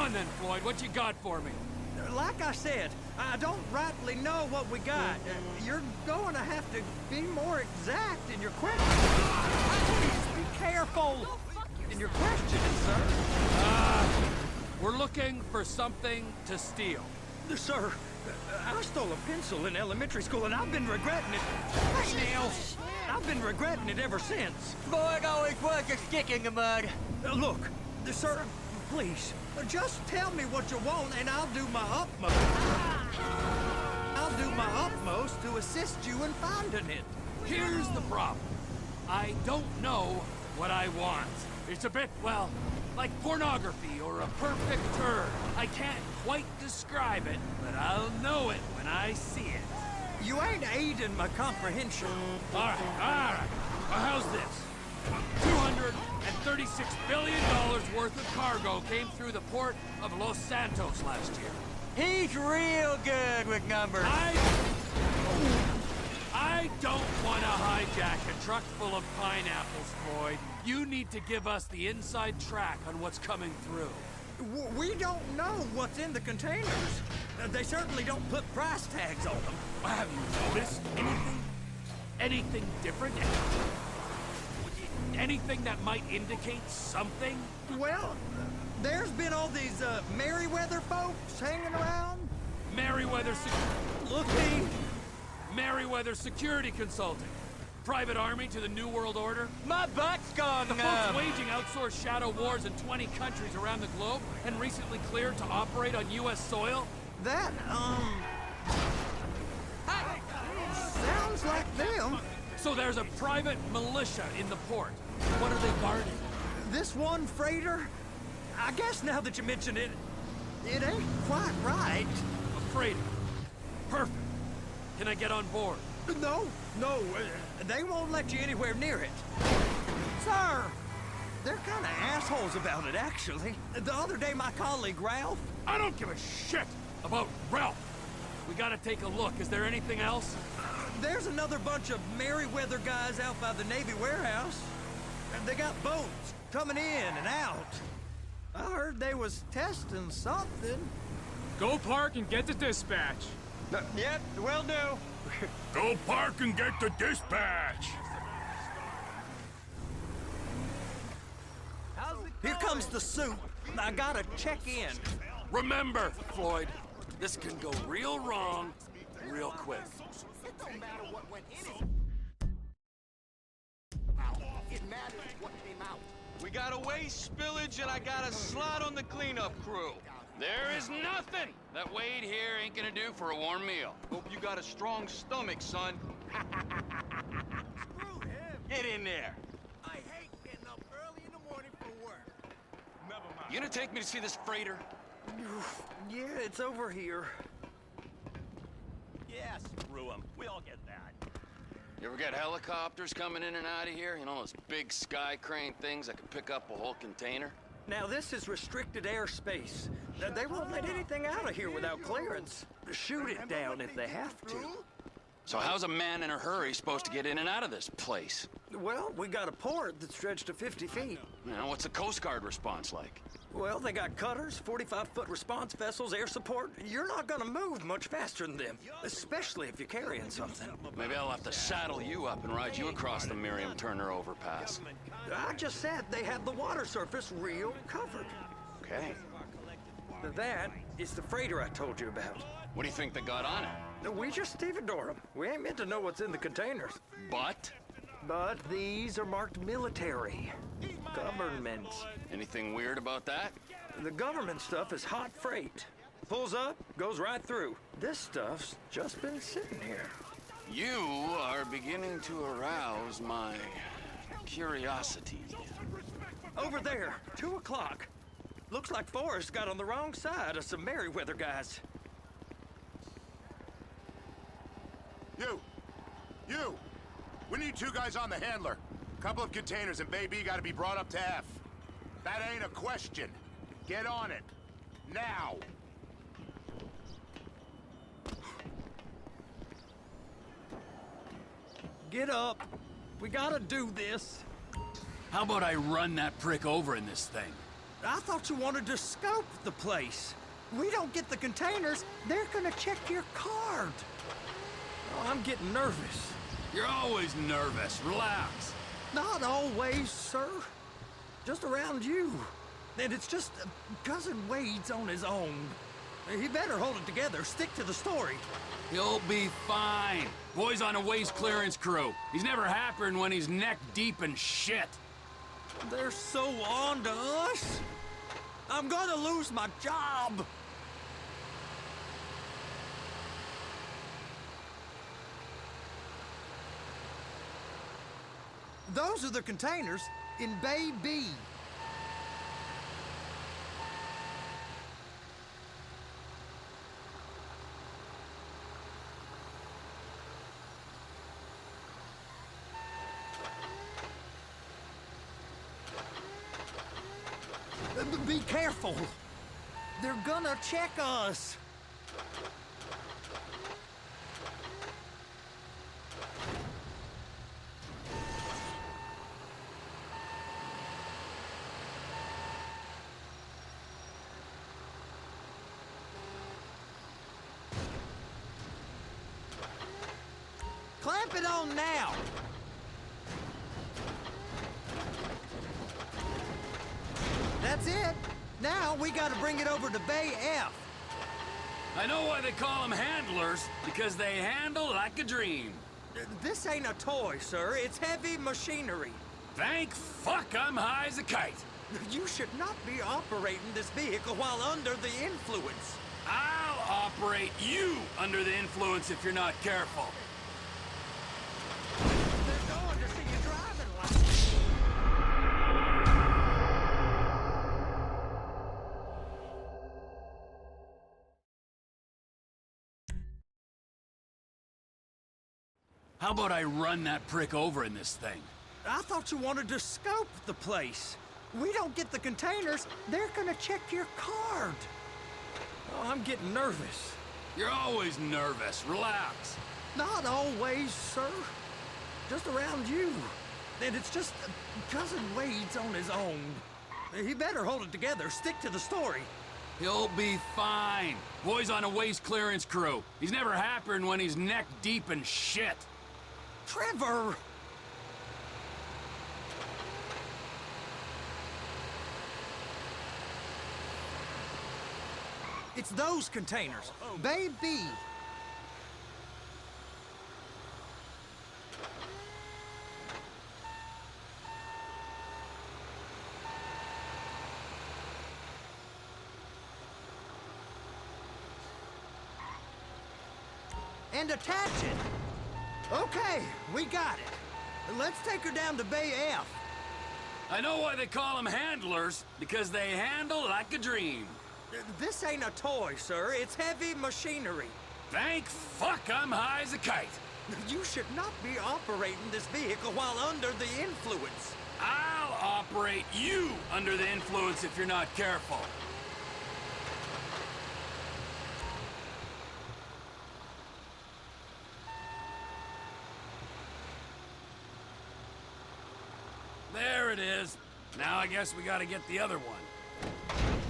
on then, Floyd. What you got for me? Like I said, I don't rightly know what we got. You're going to have to be more exact in your question. Please be careful in your questioning, sir. We're looking for something to steal. Sir, I stole a pencil in elementary school and I've been regretting it. Hey, now, I've been regretting it ever since. Floyd always was a stick in the mud. Look, sir, please, just tell me what you want and I'll do my utmost. I'll do my utmost to assist you in finding it. Here's the problem. I don't know what I want. It's a bit, well, like pornography or a perfect turd. I can't quite describe it, but I'll know it when I see it. You ain't aiding my comprehension. All right. Well, how's this? $236 billion worth of cargo came through the port of Los Santos last year. He's real good with numbers. I don't want to hijack a truck full of pineapples, Floyd. You need to give us the inside track on what's coming through. We don't know what's in the containers. They certainly don't put price tags on them. Have you noticed anything? Anything different? Anything that might indicate something? Well, there's been all these Merryweather folks hanging around. Merryweather Security Consulting. Private army to the New World Order. My butt's gone The folks waging outsourced shadow wars in 20 countries around the globe and recently cleared to operate on U.S. soil. That, sounds like them. So there's a private militia in the port. What are they guarding? This one freighter? I guess now that you mention it, it ain't quite right. A freighter. Perfect. Can I get on board? No, they won't let you anywhere near it. Sir, they're kind of assholes about it, actually. The other day, my colleague, Ralph... I don't give a shit about Ralph. We gotta take a look. Is there anything else? There's another bunch of Merryweather guys out by the Navy warehouse. They got boats coming in and out. I heard they was testing something. Go park and get the dispatch. Yep, will do. Go park and get the dispatch! Here comes the soup. I gotta check in. Remember, Floyd, this can go real wrong real quick. It don't matter what went in it. It matters what came out. We got a waste spillage and I got a slot on the cleanup crew. There is nothing that Wade here ain't gonna do for a warm meal. Hope you got a strong stomach, son. Screw him. Get in there. I hate getting up early in the morning for work. Never mind. You gonna take me to see this freighter? Yeah, it's over here. Yeah, screw him. We all get that. You ever get helicopters coming in and out of here? You know, those big sky crane things that can pick up a whole container? Now, this is restricted airspace. They won't let anything out of here without clearance. Shoot it down if they have to. So how's a man in a hurry supposed to get in and out of this place? Well, we got a port that's stretched to 50 feet. You know, what's the Coast Guard response like? Well, they got cutters, 45-foot response vessels, air support. You're not gonna move much faster than them, especially if you're carrying something. Maybe I'll have to saddle you up and ride you across the Miriam Turner overpass. I just said they have the water surface real covered. Okay. That is the freighter I told you about. What do you think they got on it? We just stevedore them. We ain't meant to know what's in the containers. But? But these are marked military. Government. Anything weird about that? The government stuff is hot freight. Pulls up, goes right through. This stuff's just been sitting here. You are beginning to arouse my curiosity. Over there, 2 o'clock. Looks like Forrest got on the wrong side of some Merryweather guys. You! We need 2 guys on the handler. Couple of containers and Baby gotta be brought up to F. That ain't a question. Get on it. Now! Get up. We gotta do this. How about I run that prick over in this thing? I thought you wanted to scope the place. We don't get the containers, they're gonna check your card. Oh, I'm getting nervous. You're always nervous. Relax. Not always, sir. Just around you. And it's just Cousin Wade's on his own. He better hold it together, stick to the story. He'll be fine. Boy's on a waste clearance crew. He's never happier when he's neck deep in shit. They're so on to us. I'm gonna lose my job. Those are the containers in Bay B. Be careful. They're gonna check us. Clamp it on now. That's it. Now we gotta bring it over to Bay F. I know why they call them handlers, because they handle like a dream. This ain't a toy, sir. It's heavy machinery. Thank fuck I'm high as a kite. You should not be operating this vehicle while under the influence. I'll operate you under the influence if you're not careful. They're going to see you driving like... How about I run that prick over in this thing? I thought you wanted to scope the place. We don't get the containers, they're gonna check your card. Oh, I'm getting nervous. You're always nervous. Relax. Not always, sir. Just around you. And it's just Cousin Wade's on his own. He better hold it together, stick to the story. He'll be fine. Boy's on a waste clearance crew. He's never happier when he's neck deep in shit. Trevor! It's those containers. Bay B. And attach it. Okay, we got it. Let's take her down to Bay F. I know why they call them handlers, because they handle like a dream. This ain't a toy, sir. It's heavy machinery. Thank fuck I'm high as a kite. You should not be operating this vehicle while under the influence. I'll operate you under the influence if you're not careful. There it is. Now I guess we gotta get the other one.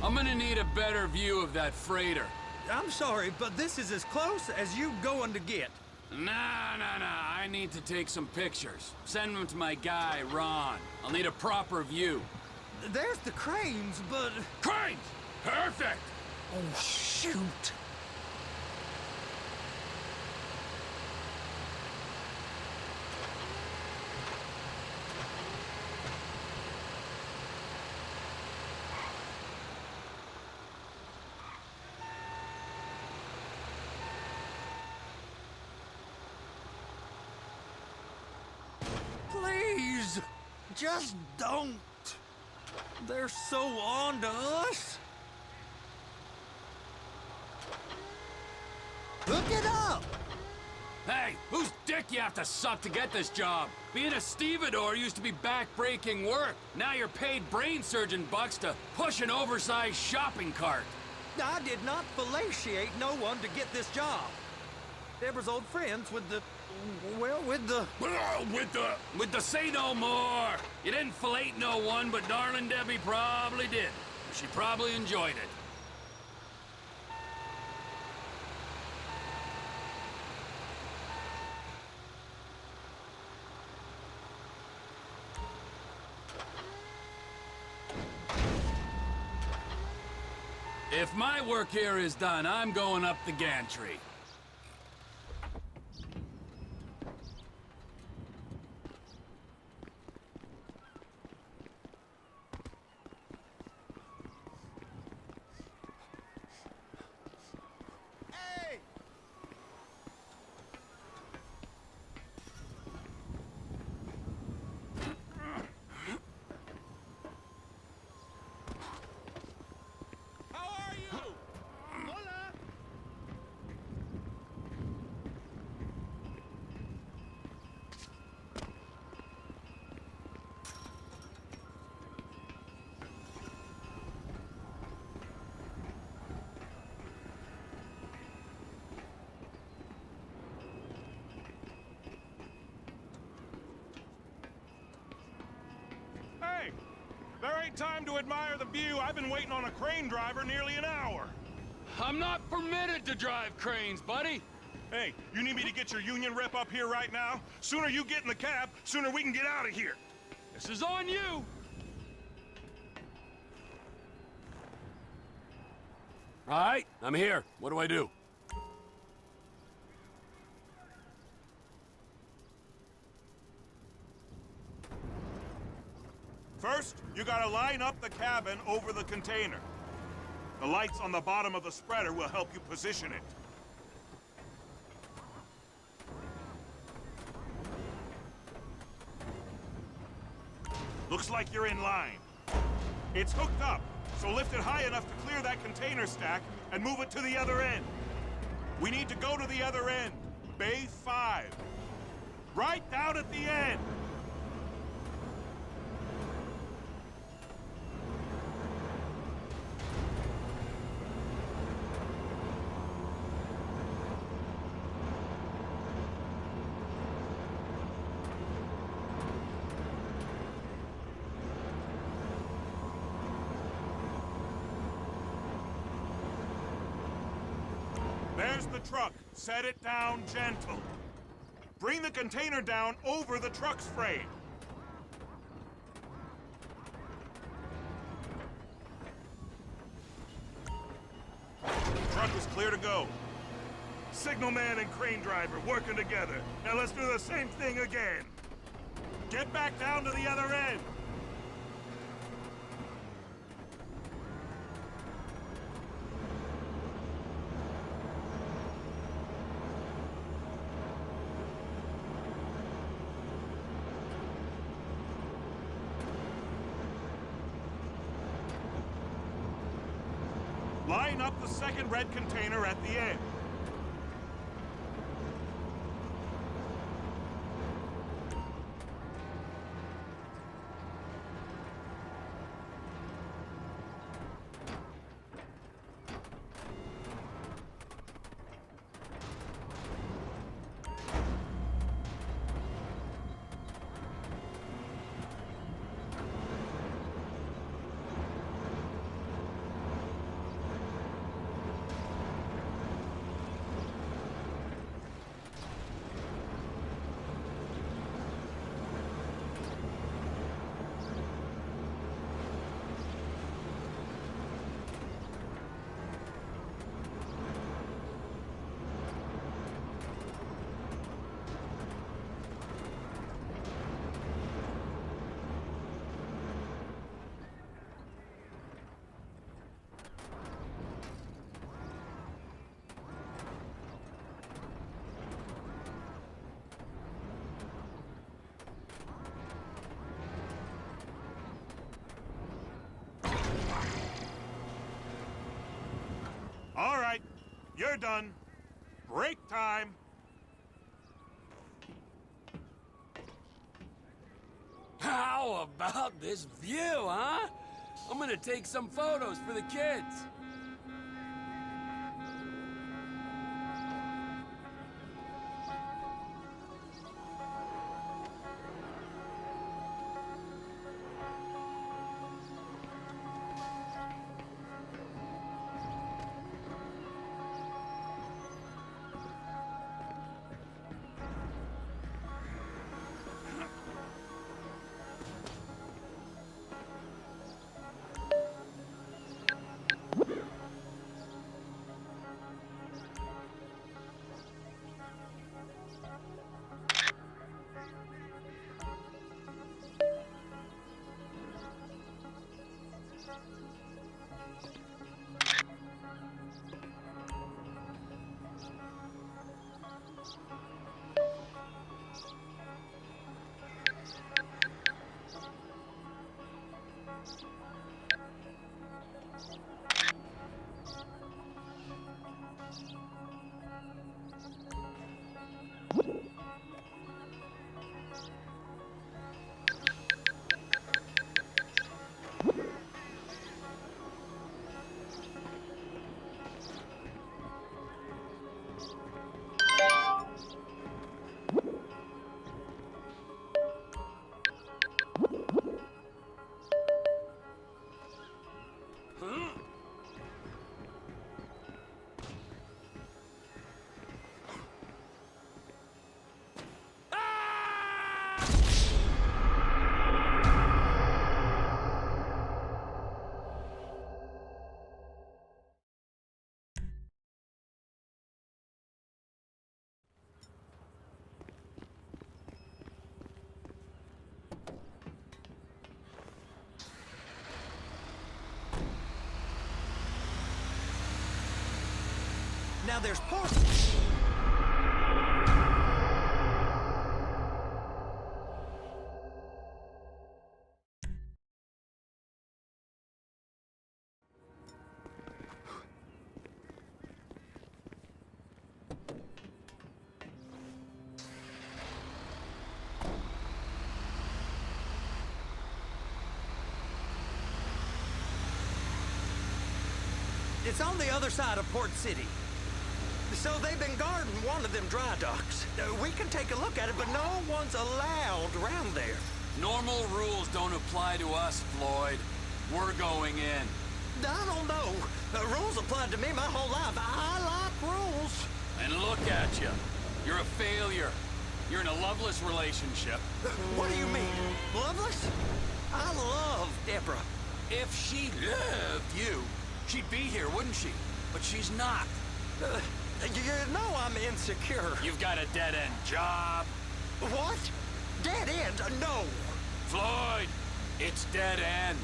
I'm gonna need a better view of that freighter. I'm sorry, but this is as close as you going to get. Nah. I need to take some pictures. Send them to my guy, Ron. I'll need a proper view. There's the cranes, but... Cranes! Perfect! Oh, shoot. Please, just don't. They're so on to us. Hook it up. Hey, whose dick you have to suck to get this job? Being a stevedore used to be back-breaking work. Now you're paid brain surgeon bucks to push an oversized shopping cart. I did not fellatiate no one to get this job. Deborah's old friends with the... well, with the... With the say no more. You didn't fillet no one, but darling Debbie probably did. She probably enjoyed it. If my work here is done, I'm going up the gantry. Hey! How are you? Hola! Hey, there ain't time to admire the view. I've been waiting on a crane driver nearly an hour. I'm not permitted to drive cranes, buddy. Hey, you need me to get your union rep up here right now? Sooner you get in the cab, sooner we can get out of here. This is on you. All right, I'm here. What do I do? First, you gotta line up the cabin over the container. The lights on the bottom of the spreader will help you position it. Looks like you're in line. It's hooked up, so lift it high enough to clear that container stack and move it to the other end. We need to go to the other end, Bay 5. Right down at the end. There's the truck. Set it down gentle. Bring the container down over the truck's frame. Truck is clear to go. Signalman and crane driver working together. Now let's do the same thing again. Get back down to the other end. Line up the second red container at the end. All right, you're done. Break time. How about this view, huh? I'm gonna take some photos for the kids. Now there's Port... It's on the other side of Port City. So they've been guarding one of them dry docks. We can take a look at it, but no one's allowed around there. Normal rules don't apply to us, Floyd. We're going in. I don't know. Rules applied to me my whole life. I like rules. And look at you. You're a failure. You're in a loveless relationship. What do you mean? Loveless? I love Deborah. If she loved you, she'd be here, wouldn't she? But she's not. You know I'm insecure. You've got a dead-end job. What? Dead end? No. Floyd, it's dead end.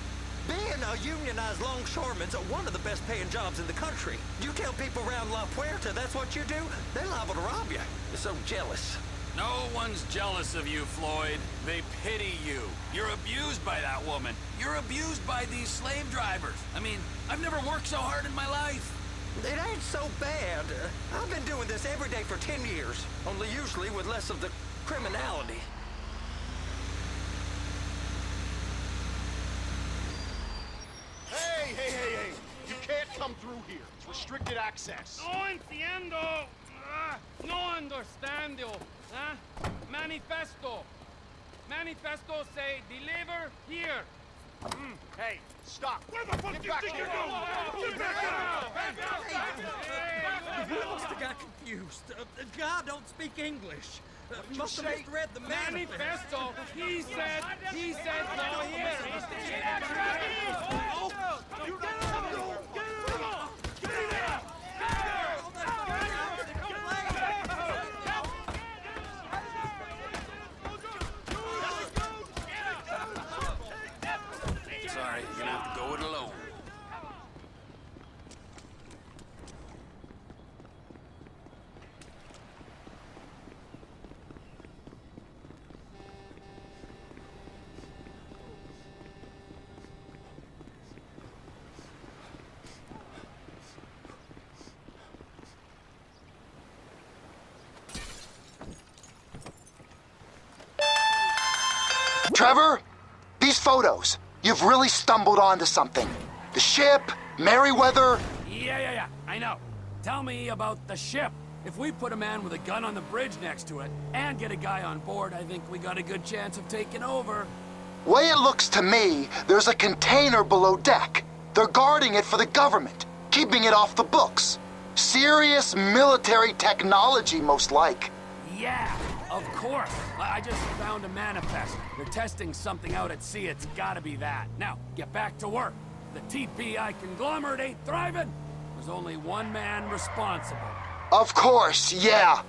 Being a unionized longshoreman's one of the best paying jobs in the country. You tell people around La Puerta that's what you do, they're liable to rob you. They're so jealous. No one's jealous of you, Floyd. They pity you. You're abused by that woman. You're abused by these slave drivers. I mean, I've never worked so hard in my life. It ain't so bad. I've been doing this every day for 10 years, only usually with less of the criminality. Hey! You can't come through here. It's restricted access. No entiendo. No understando. Manifesto. Manifesto say deliver here. Hey, stop. Where the fuck Get do you back think here. you're going? You must have got confused. God don't speak English. Must have misread the manifesto. Manifesto. He said go here. Sorry, you're gonna have to go it alone. Trevor, these photos. You've really stumbled onto something. The ship, Merryweather. Yeah. I know. Tell me about the ship. If we put a man with a gun on the bridge next to it and get a guy on board, I think we got a good chance of taking over. Way it looks to me, there's a container below deck. They're guarding it for the government, keeping it off the books. Serious military technology, most like. Yeah, of course. I just found a manifest. They're testing something out at sea. It's gotta be that. Now, get back to work. The TPI conglomerate ain't thriving. There's only one man responsible. Of course, yeah.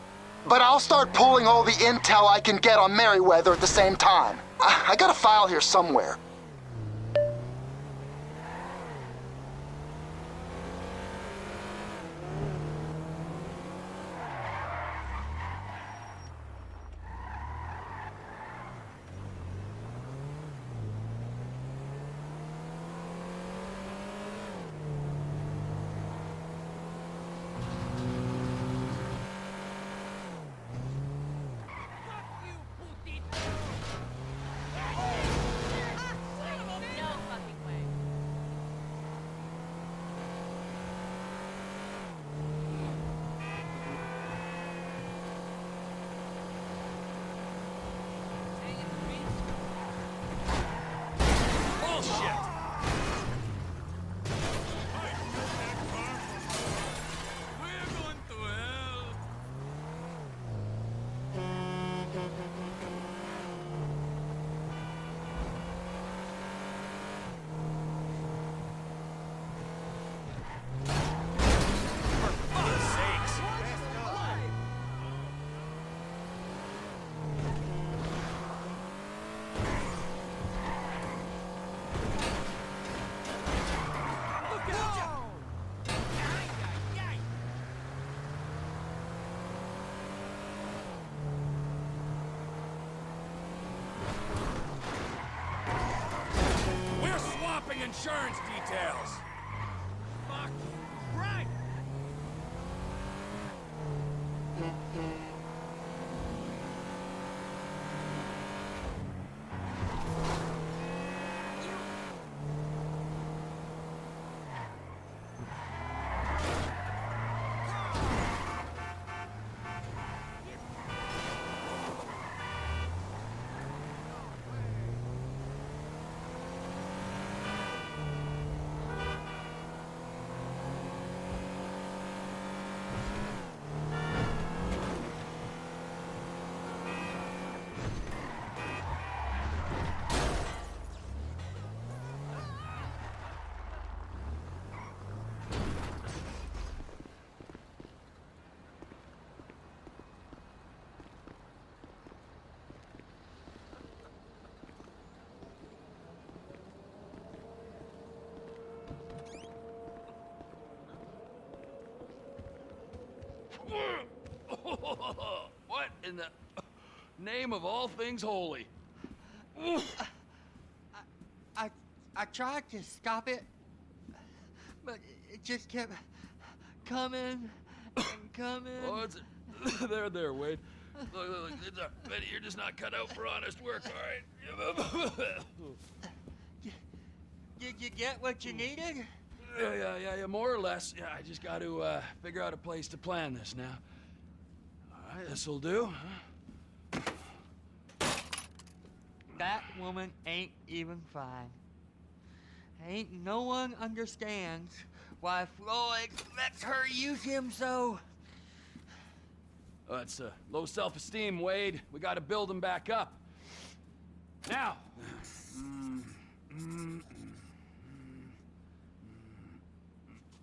But I'll start pulling all the intel I can get on Merryweather at the same time. I got a file here somewhere. the insurance details. Fuck. Right. What in the name of all things holy? I tried to stop it, but it just kept coming and coming. Oh, it's there, Wade. Look, Betty, you're just not cut out for honest work, all right? Did you get what you needed? Yeah, more or less. Yeah, I just got to figure out a place to plan this now. All right, this'll do. That woman ain't even fine. Ain't no one understands why Floyd lets her use him so. Oh, that's low self-esteem, Wade. We got to build him back up. Now.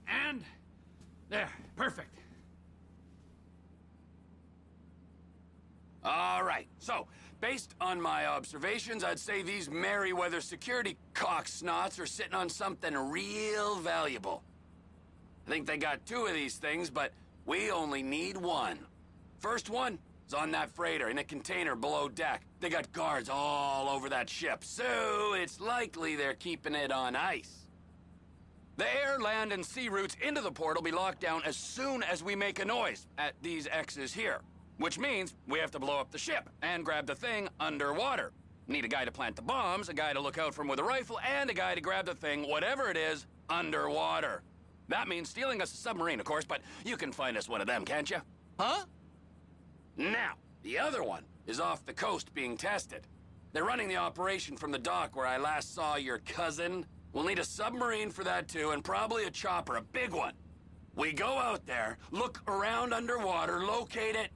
And there, perfect. All right, so based on my observations, I'd say these Merryweather security cocksnots are sitting on something real valuable. I think they got 2 of these things, but we only need 1. First one is on that freighter in a container below deck. They got guards all over that ship, so it's likely they're keeping it on ice. The air, land, and sea routes into the port will be locked down as soon as we make a noise at these X's here. Which means we have to blow up the ship and grab the thing underwater. Need a guy to plant the bombs, a guy to look out for him with a rifle, and a guy to grab the thing, whatever it is, underwater. That means stealing us a submarine, of course, but you can find us one of them, can't you? Huh? Now, the other one is off the coast being tested. They're running the operation from the dock where I last saw your cousin. We'll need a submarine for that too, and probably a chopper, a big one. We go out there, look around underwater, locate it,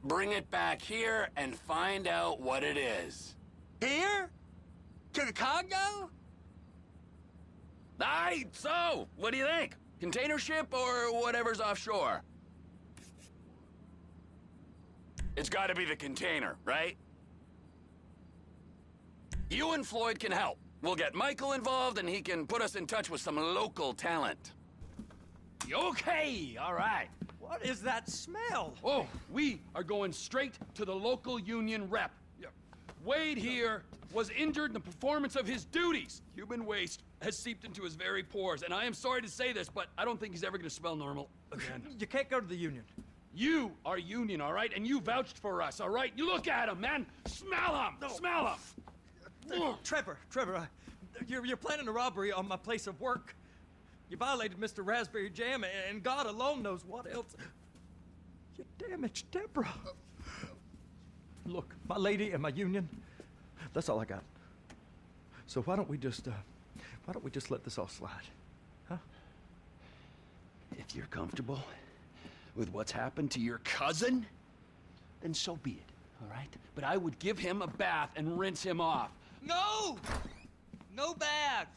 bring it back here, and find out what it is. Here? To the Congo? Aye, so, what do you think? Container ship or whatever's offshore? It's gotta be the container, right? You and Floyd can help. We'll get Michael involved and he can put us in touch with some local talent. Okay, all right. What is that smell? Oh, we are going straight to the local union rep. Wade here was injured in the performance of his duties. Human waste has seeped into his very pores, and I am sorry to say this, but I don't think he's ever gonna smell normal again. You can't go to the union. You are union, all right? And you vouched for us, all right? You look at him, man. Smell him. No. Smell him. Trevor, you're planning a robbery on my place of work. You violated Mr. Raspberry Jam, and God alone knows what else. You damaged Deborah. Look, my lady and my union, that's all I got. So why don't we just let this all slide, huh? If you're comfortable with what's happened to your cousin, then so be it, all right? But I would give him a bath and rinse him off. No! No baths!